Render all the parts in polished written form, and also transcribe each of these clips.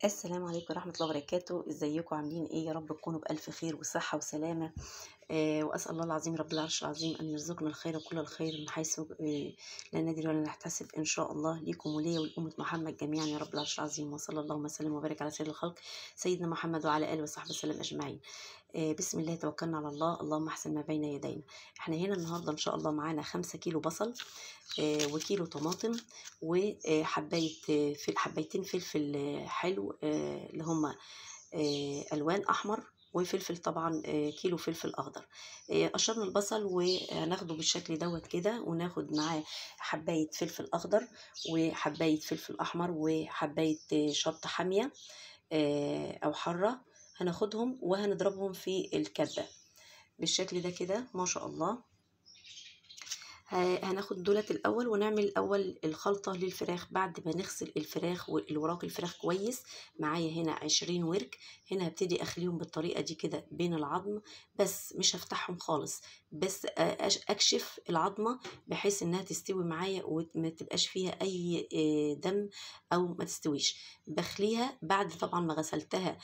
السلام عليكم ورحمة الله وبركاته. ازيكم عاملين ايه؟ يا رب تكونوا بألف خير وصحة وسلامة. وأسأل الله العظيم رب العرش العظيم أن يرزقنا الخير وكل الخير من حيث لا ندري ولا نحتسب إن شاء الله، ليكم وليا ولأمة محمد جميعا يا رب العرش العظيم. وصلى الله وسلم وبارك على سيد الخلق سيدنا محمد وعلى آله وصحبه وسلم أجمعين. بسم الله توكلنا على الله، اللهم أحسن ما بين يدينا. احنا هنا النهاردة إن شاء الله معانا 5 كيلو بصل، وكيلو طماطم، وحباية حبايتين فلفل حلو، اللي هما ألوان أحمر، وفلفل طبعا، كيلو فلفل أخضر. قشرنا البصل وهناخده بالشكل دوت كده، وناخد معاه حباية فلفل أخضر وحباية فلفل أحمر وحباية شطة حامية أو حارة، هناخدهم وهنضربهم في الكبة بالشكل ده كده ما شاء الله. هناخد دولت الاول ونعمل الاول الخلطه للفراخ بعد ما نغسل الفراخ والوراك الفراخ كويس. معايا هنا 20 ورك، هنا هبتدي اخليهم بالطريقه دي كده بين العظم، بس مش هفتحهم خالص، بس اكشف العظمه بحيث انها تستوي معايا وما تبقاش فيها اي دم او ما تستويش. بخليها بعد طبعا ما غسلتها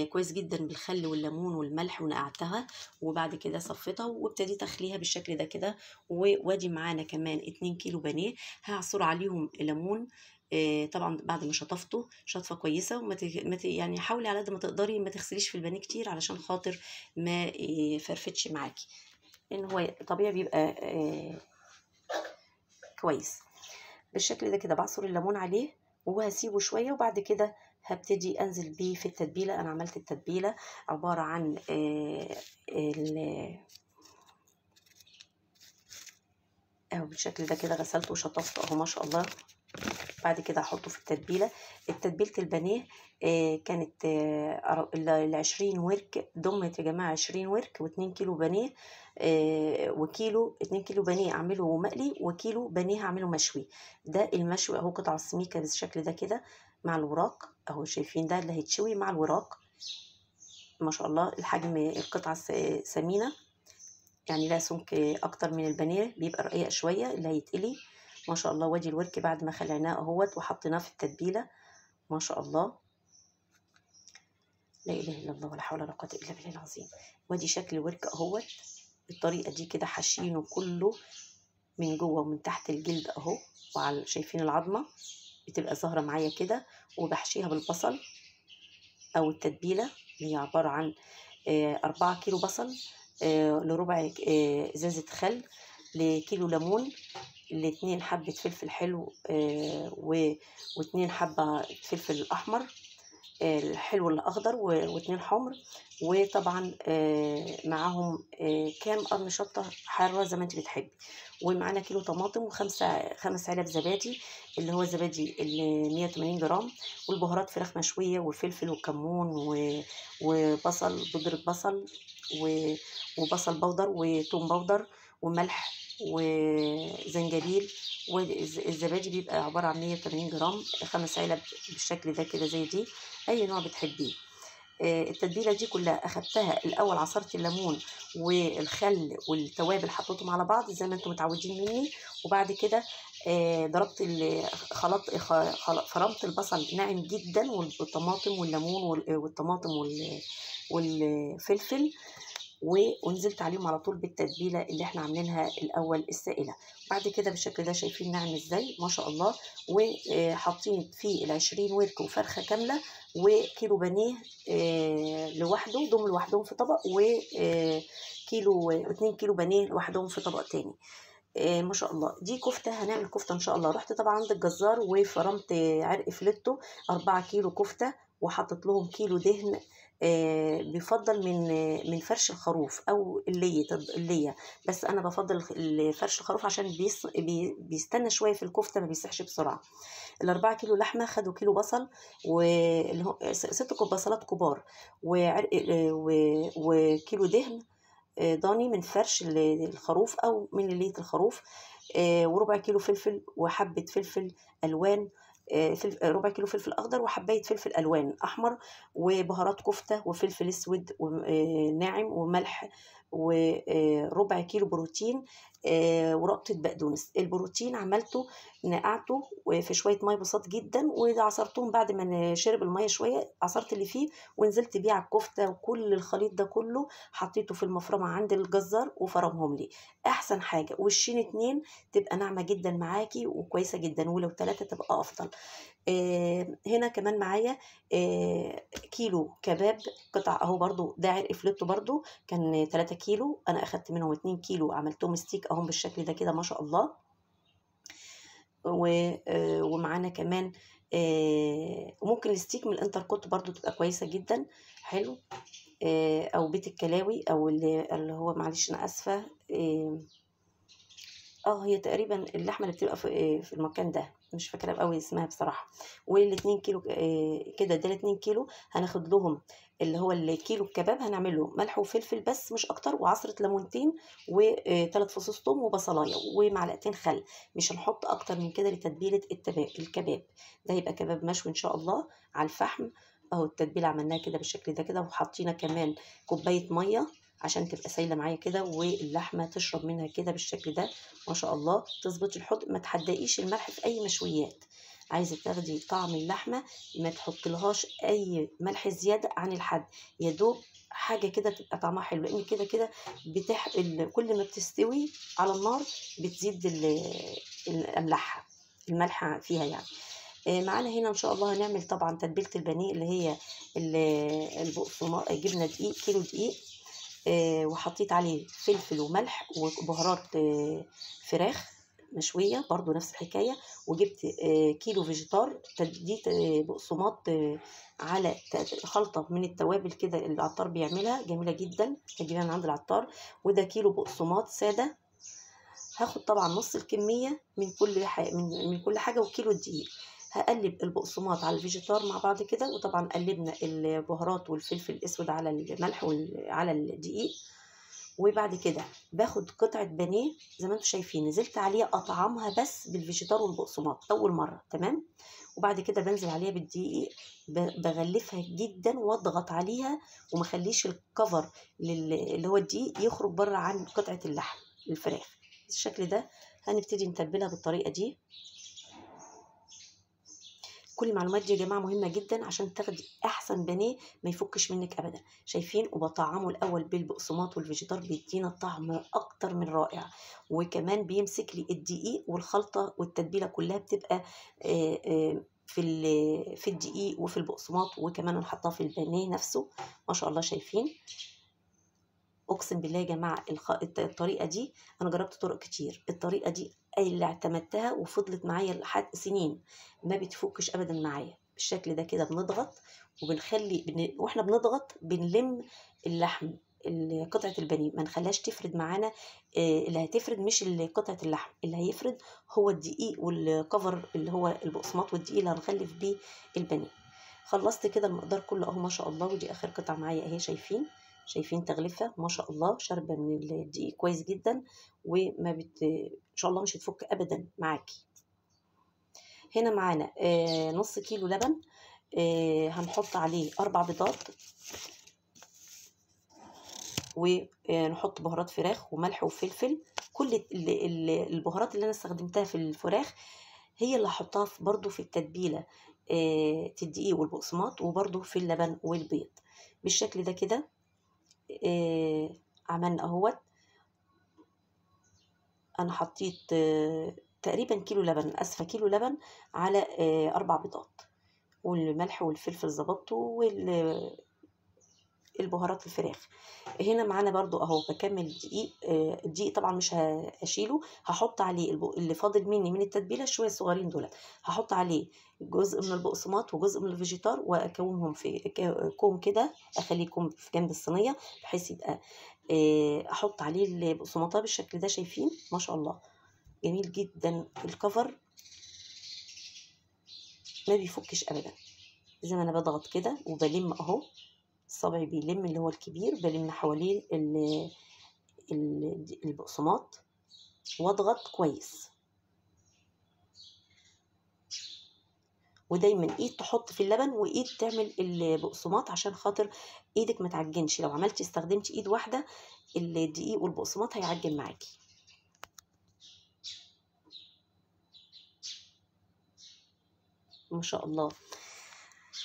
كويس جدا بالخل والليمون والملح ونقعتها، وبعد كده صفيتها وابتديت اخليها بالشكل ده كده. وادي معانا كمان 2 كيلو بانيه، هعصر عليهم ليمون. طبعا بعد ما شطفته شطفه كويسه، يعني حاولي على قد ما تقدري ما تغسليش في البانيه كتير علشان خاطر ما يفرفتش معاكي، لان هو طبيعي بيبقى كويس بالشكل ده كده. بعصر الليمون عليه وهسيبه شويه، وبعد كده هبتدي انزل بيه في التتبيله. انا عملت التتبيله عباره عن اهو بالشكل ده كده، غسلته وشطفته اهو ما شاء الله. بعد كده هحطه في التتبيله. تتبيله البانيه كانت ال20 ورك دمت يا جماعه، 20 ورك و2 كيلو بانيه، وكيلو 2 كيلو بانيه اعمله مقلي، وكيلو بانيه هعمله مشوي. ده المشوي اهو قطع السميكه بالشكل ده كده مع الوراك اهو، شايفين ده اللي هيتشوي مع الوراك ما شاء الله. الحجم القطعه ثمينه، يعني لا سمك اكتر من البانيه، بيبقى رقيق شويه اللي هيتقلي ما شاء الله. وادي الورك بعد ما خلعناه اهوت وحطيناه في التتبيله ما شاء الله. لا اله الا الله ولا حول ولا قوه الا بالله العظيم. وادي شكل الورك اهوت بالطريقه دي كده، حاشينه كله من جوه ومن تحت الجلد اهو، وعلى شايفين العظمه بتبقى ظاهره معايا كده. وبحشيها بالبصل او التتبيله اللي هي عباره عن 4 كيلو بصل، لربع ازازه خل، لكيلو ليمون، ل2 حبة فلفل حلو، و2 حبة فلفل أحمر، الحلو الأخضر و2 حمر، وطبعا معاهم كام قرن شطة حارة زي ما انت بتحبي. ومعانا كيلو طماطم خمس علب زبادي، اللي هو زبادي 180 جرام، والبهارات فراخ مشوية وفلفل وكمون وبصل بودرة بصل وبصل بودر وتوم بودر وملح وزنجبيل. والزبادي بيبقى عبارة عن 180 جرام، 5 علب بالشكل ده كده زي دي، أي نوع بتحبيه. التتبيلة دي كلها أخدتها الأول، عصرت الليمون والخل والتوابل حطيتهم على بعض زي ما انتم متعودين مني، وبعد كده ضربت فرمت البصل ناعم جدا، والطماطم والليمون والطماطم والفلفل، ونزلت عليهم على طول بالتتبيله اللي احنا عاملينها الاول السائله. بعد كده بالشكل ده شايفين ناعم ازاي ما شاء الله. وحاطين فيه ال20 ورك وفرخه كامله وكيلو بانيه لوحده، دول لوحدهم في طبق، وكيلو 2 كيلو بانيه لوحدهم في طبق تاني. ما شاء الله. دي كفته، هنعمل كفته ان شاء الله. رحت طبعا عند الجزار وفرمت عرق فليتو 4 كيلو كفته، وحطت لهم كيلو دهن، بيفضل من فرش الخروف او الليه، بس انا بفضل فرش الخروف عشان بيستنى شويه في الكفته، ما بيسحش بسرعه. ال4 كيلو لحمه خدوا كيلو بصل، واللي هو 6 بصلات كبار، وعرق وكيلو دهن ضاني من فرش الخروف او من لية الخروف، وربع كيلو فلفل وحبة فلفل الوان، ربع كيلو فلفل اخضر وحبايه فلفل الوان احمر، وبهارات كفته وفلفل اسود ناعم وملح وربع كيلو بروتين، وربطة بقدونس. البروتين عملته نقعته في شوية مية بسيط جدا، وعصرتهم بعد ما شرب المية شوية، عصرت اللي فيه ونزلت بيه على الكفتة، وكل الخليط ده كله حطيته في المفرمة عند الجزار وفرمهم لي. أحسن حاجة وشين 2 تبقى ناعمة جدا معاكي وكويسة جدا، ولو 3 تبقى أفضل. هنا كمان معايا كيلو كباب قطع اهو، برضو ده عرق فليتو، برضو كان 3 كيلو، انا اخدت منهم 2 كيلو عملتهم ستيك اهم بالشكل ده كده ما شاء الله. ومعانا كمان وممكن الستيك من الانتركوت برضو تبقى كويسة جدا، حلو. او بيت الكلاوي، او اللي هو معلش انا اسفة، هي تقريبا اللحمه اللي بتبقى في المكان ده، مش فاكره قوي اسمها بصراحه. وال2 كيلو كده، ده ال2 كيلو هناخد لهم اللي هو الكيلو الكباب، هنعمل له ملح وفلفل بس مش اكتر، وعصره ليمونتين، و3 فصوص ثوم وبصلايه ومعلقتين خل. مش هنحط اكتر من كده لتتبيله الكباب. ده هيبقى كباب مشوي ان شاء الله على الفحم اهو. التتبيله عملناها كده بالشكل ده كده، وحطينا كمان كوبايه ميه عشان تبقى سايله معايا كده، واللحمه تشرب منها كده بالشكل ده ما شاء الله. تظبطي الحط، ما تحدقيش الملح في اي مشويات. عايزه تاخدي طعم اللحمه ما تحطلهاش اي ملح زياده عن الحد، يا دوب حاجه كده تبقى طعمها حلو، لان كده كده كل ما بتستوي على النار بتزيد الاملاح، الملح فيها يعني. معانا هنا ان شاء الله هنعمل طبعا تتبيله البانيه، اللي هي البقسماط. جبنا دقيق، كيلو دقيق، وحطيت عليه فلفل وملح وبهارات فراخ مشوية برضو نفس الحكاية. وجبت كيلو فيجيتار، دي بقسماط على خلطة من التوابل كده اللي العطار بيعملها جميلة جدا، هجيبها من عند العطار. وده كيلو بقسماط سادة. هاخد طبعا نص الكمية من كل من كل حاجة، وكيلو الدقيق. هقلب البقسماط على الفيجيتار مع بعض كده، وطبعا قلبنا البهارات والفلفل الاسود على الملح وعلى الدقيق. وبعد كده باخد قطعة بانيه زي ما انتم شايفين، نزلت عليها اطعمها بس بالفيجيتار والبقسماط اول مرة، تمام. وبعد كده بنزل عليها بالدقيق، بغلفها جدا واضغط عليها، ومخليش الكفر اللي هو الدقيق يخرج بره عن قطعة اللحم الفراخ بالشكل ده. هنبتدي نتبلها بالطريقة دي. كل المعلومات دي يا جماعه مهمه جدا عشان تاخدي احسن بانيه ما يفكش منك ابدا. شايفين؟ وبطعمه الاول بالبقسماط والفيجيتار، بيدينا طعم اكتر من رائع، وكمان بيمسك لي الدقيق والخلطه والتتبيله كلها بتبقى في الدقيق وفي البقسماط، وكمان انا حاطاه في البانيه نفسه ما شاء الله. شايفين؟ اقسم بالله يا جماعه الطريقه دي انا جربت طرق كتير، الطريقه دي اللي اعتمدتها وفضلت معايا لحد سنين ما بتفكش ابدا معايا بالشكل ده كده. بنضغط وبنخلي واحنا بنضغط بنلم اللحم، قطعه البانيه ما نخليهاش تفرد معانا. اللي هتفرد مش قطعه اللحم، اللي هيفرد هو الدقيق والكفر اللي هو البقسماط والدقيق اللي هنغلف بيه البانيه. خلصت كده المقدار كله اهو ما شاء الله، ودي اخر قطعه معايا اهي. شايفين تغلفة ما شاء الله، شاربة من الدقيق كويس جدا، وما ان شاء الله مش هتفك ابدا معاكي. هنا معانا نص كيلو لبن، هنحط عليه 4 بيضات، ونحط بهارات فراخ وملح وفلفل. كل البهارات اللي انا استخدمتها في الفراخ هي اللي هحطها برضو في التتبيلة الدقيق والبقسماط، وبرضو في اللبن والبيض بالشكل ده كده. عملنا اهوت. انا حطيت تقريبا كيلو لبن، اسفه كيلو لبن على 4 بيضات، والملح والفلفل ظبطته، والبهارات الفراخ. هنا معانا برضو اهو بكمل دقيق. الدقيق طبعا مش هشيله، هحط عليه اللي فاضل مني من التتبيله شويه صغيرين دول، هحط عليه جزء من البقسماط وجزء من الفيجيتار، واكومهم في كوم كده، اخليه كوم في جنب الصينيه بحيث يبقى احط عليه البقسماطه بالشكل ده. شايفين ما شاء الله جميل جدا. الكفر ما بيفكش ابدا، زي ما انا بضغط كده وبلم اهو، صبعي بيلم اللي هو الكبير، بلم حوالين البقسماط واضغط كويس. ودايما ايد تحط في اللبن وايد تعمل البقسماط عشان خاطر ايدك ما تعجنش. لو عملتي استخدمتي ايد واحده الدقيق والبقسماط هيعجن معاكي. ما شاء الله،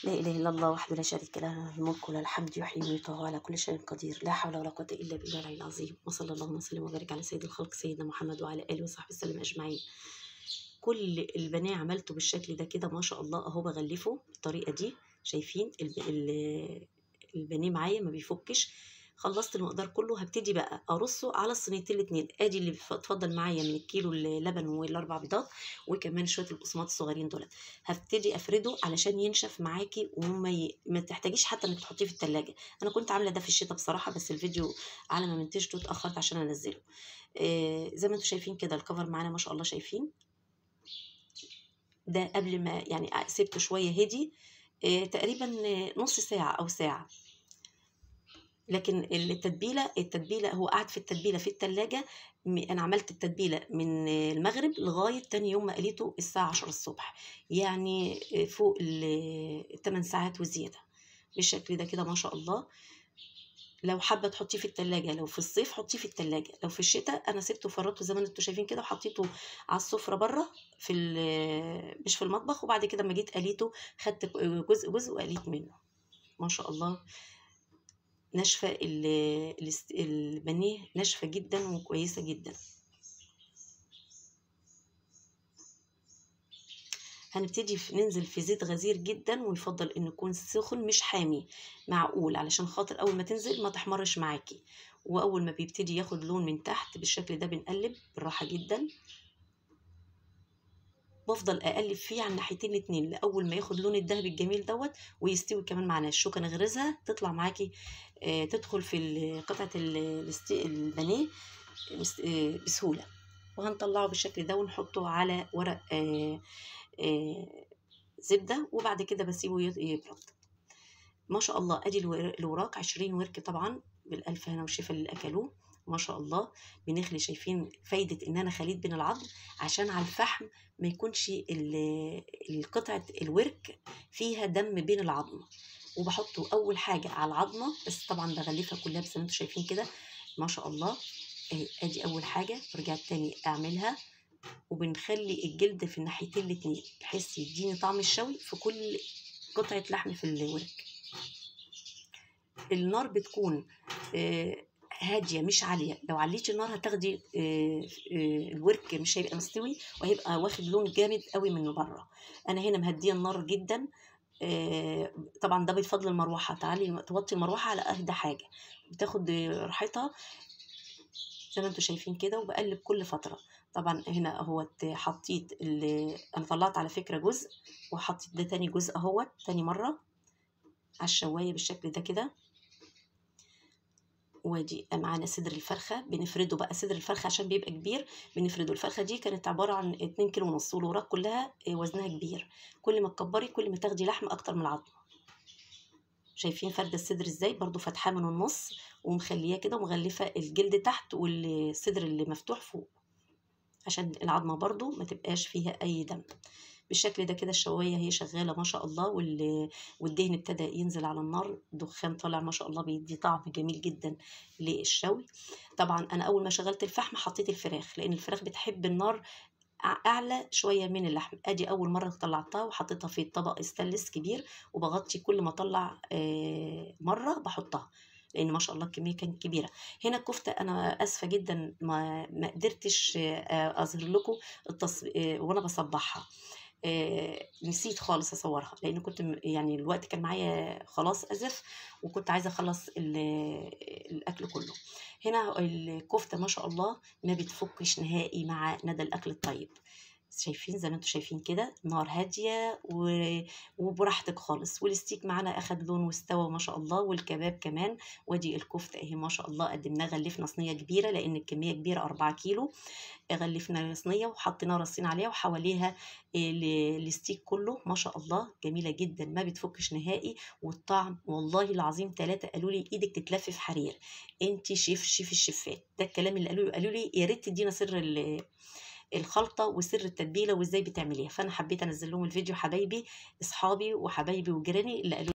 لا اله الا الله وحده لا شريك له، له الملك وله الحمد، يحيي ويميت وهو على كل شيء قدير، لا حول ولا قوه الا بالله العلي العظيم. وصلى الله وسلم وبارك على سيد الخلق سيدنا محمد وعلى اله وصحبه وسلم اجمعين. كل البنات عملته بالشكل ده كده ما شاء الله اهو، بغلفه بالطريقه دي. شايفين البانيه معايا ما بيفكش. خلصت المقدار كله، هبتدي بقى ارصه على الصينيتين الاتنين. ادي اللي اتفضل معايا من الكيلو اللبن والاربع بيضات وكمان شويه البقسماط الصغيرين دولت. هبتدي افرده علشان ينشف معاكي ما تحتاجيش حتى انك تحطيه في التلاجة. انا كنت عامله ده في الشتاء بصراحه، بس الفيديو على ما منتجته اتاخرت عشان انزله. زي ما انتم شايفين كده الكفر معانا ما شاء الله. شايفين ده قبل ما يعني سبته شويه هدي، تقريبا نص ساعه او ساعه. لكن التتبيله هو قعد في التتبيله في التلاجة. انا عملت التتبيله من المغرب لغايه تاني يوم ما قليته الساعه 10 الصبح، يعني فوق ال8 ساعات وزياده بالشكل ده كده ما شاء الله. لو حابه تحطيه في التلاجة، لو في الصيف حطيه في التلاجة، لو في الشتاء انا سبته فرطته زي ما انتوا شايفين كده وحطيته على السفره بره في مش في المطبخ. وبعد كده لما جيت قليته خدت جزء وقليت منه ما شاء الله. ناشفه البانيه ناشفه جدا وكويسه جدا. هنبتدي ننزل في زيت غزير جدا، ويفضل انه يكون سخن مش حامي، معقول، علشان خاطر اول ما تنزل ما تحمرش معاكي. واول ما بيبتدي ياخد لون من تحت بالشكل ده بنقلب بالراحه جدا. بفضل اقلب فيه على الناحيتين الاتنين لاول ما ياخد لون الذهبي الجميل دوت ويستوي كمان معانا. الشوكه نغرزها تطلع معاكي تدخل في قطعه البانيه بسهوله. وهنطلعه بالشكل ده ونحطه على ورق زبده، وبعد كده بسيبه يبرد. ما شاء الله ادي الوراك 20 ورك طبعا بالالف هنا والشفا اللي اكلوه ما شاء الله. بنخلي شايفين فايده ان انا خليت بين العظم عشان على الفحم ما يكونش القطعه الورك فيها دم بين العظم. وبحطه اول حاجه على العظمه، بس طبعا بغلفها كلها بس انتوا شايفين كده ما شاء الله. ادي اول حاجه، رجعت تاني اعملها. وبنخلي الجلد في الناحيتين الاتنين بحيث يديني طعم الشوي في كل قطعه لحم في الورك. النار بتكون هاديه مش عاليه. لو عليتي النار هتاخدي الورك مش هيبقى مستوي وهيبقى واخد لون جامد قوي منه بره. انا هنا مهديه النار جدا. طبعا ده بفضل المروحه. تعالي توطي المروحه على اهدى حاجه بتاخد راحتها زي ما انتوا شايفين كده. وبقلب كل فتره. طبعا هنا اهوت حطيت انا طلعت على فكره جزء وحطيت ده تاني جزء اهوت تاني مره على الشوايه بالشكل ده كده. وادي معانا صدر الفرخه بنفرده بقى. صدر الفرخه عشان بيبقى كبير بنفرده. الفرخه دي كانت عباره عن 2 كيلو ونص والوراك كلها وزنها كبير. كل ما تكبري كل ما تاخدي لحم اكتر من العظم. شايفين فرده الصدر ازاي برضو فاتحاه من النص ومخلياه كده ومغلفه الجلد تحت والصدر اللي مفتوح فوق عشان العظمه برضو ما تبقاش فيها اي دم بالشكل ده كده. الشوايه هي شغاله ما شاء الله والدهن ابتدى ينزل على النار، دخان طالع ما شاء الله بيدي طعم جميل جدا للشوي. طبعا انا اول ما شغلت الفحم حطيت الفراخ لان الفراخ بتحب النار اعلى شويه من اللحم. ادي اول مره طلعتها وحطيتها في طبق استانلس كبير وبغطي كل ما اطلع مره بحطها لان ما شاء الله الكميه كانت كبيره. هنا الكفته انا اسفه جدا ما قدرتش اظهر لكم وانا بصبحها. نسيت خالص اصورها لان كنت يعني الوقت كان معايا خلاص ازف وكنت عايزه اخلص الاكل كله. هنا الكفته ما شاء الله ما بتفكش نهائي مع ندى الاكل الطيب. شايفين زي ما انتم شايفين كده نار هاديه وبراحتك خالص. والستيك معانا اخد لون واستوى ما شاء الله والكباب كمان. ودي الكفته اهي ما شاء الله قدمناها. غلفنا صينيه كبيره لان الكميه كبيره 4 كيلو. غلفنا صينيه وحطينا رصين عليها وحواليها الستيك كله ما شاء الله جميله جدا ما بتفكش نهائي. والطعم والله العظيم 3 قالوا لي ايدك تتلف في حرير. انت شيف الشيفات. ده الكلام اللي قالوا لي يا ريت تدينا سر الخلطه وسر التتبيله وازاي بتعمليها. فانا حبيت انزل لهم الفيديو حبايبي اصحابي وحبايبي وجيراني اللي قالوا